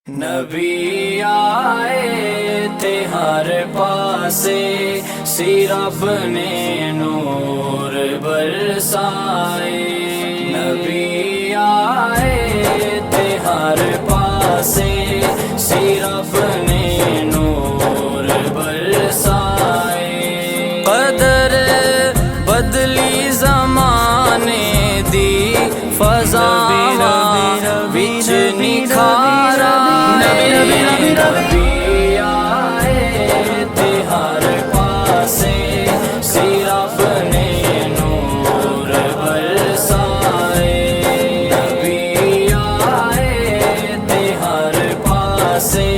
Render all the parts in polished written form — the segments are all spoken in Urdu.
نبی آئے تھے ہر پاسے، صرف نے نور برسائے۔ نبی آئے تھے ہر پاسے، صرف نے نور برسائے۔ قدر بدلی زمانے دی فضا وچ نکھارا۔ نبی آئے تھے ہر پاسے، صرف نے نور برسائے۔ نبی آئے تھے ہر پاسے،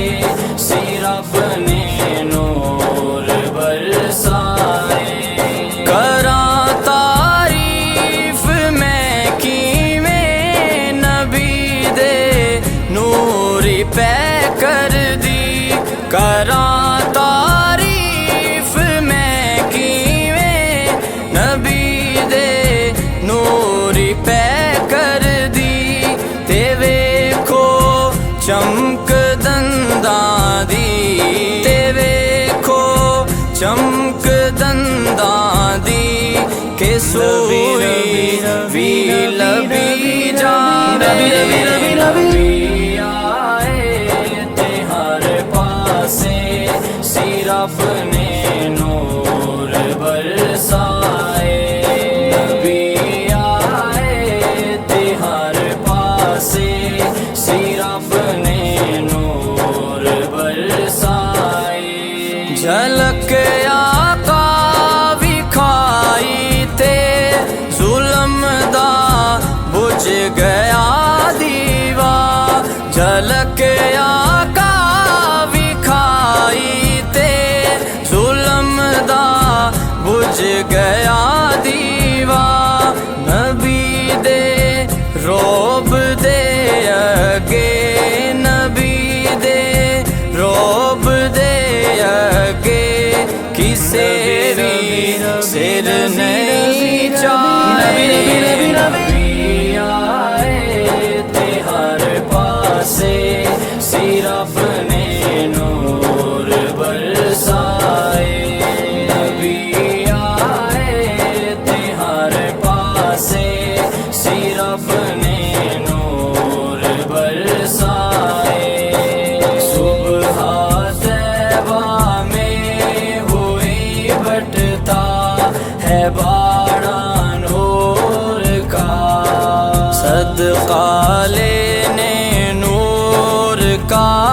صرف نے نور برسائے۔ کراں تعریف میں کیویں نبی دے نور پہ کر دی، کراں تعریف میں کیویں نبی دے نور پہ کر دی۔ تے ویکھو چمک دنداں دی، تے ویکھو چمک دنداں دی، کہ سوئی وی لبی جان۔ نبی آئے تھے ہر پاسے، صرف نے نور برسائے۔ نبی آئے تھے ہر پاسے، صرف نے نور برسائے۔ جھلک آقا وکھائی تے ظلم دا بجھ گیا دیوا۔ جھلک آقا وکھائی تے ظلم دا بجھ گیا دیوا۔ نبی دے روب دے اگے، نبی دے روب دے اگے، کسے بھی سر نہیں چاہے۔ نبی آئے تھے ہر پاسے، صرف نے نور برسائے۔ نبی آئے تھے ہر پاسے، صرف نے نور برسائے۔ صبح طیبہ میں ہوئی بٹتا ہے باڑا نور کا، صدقہ لینے نور کا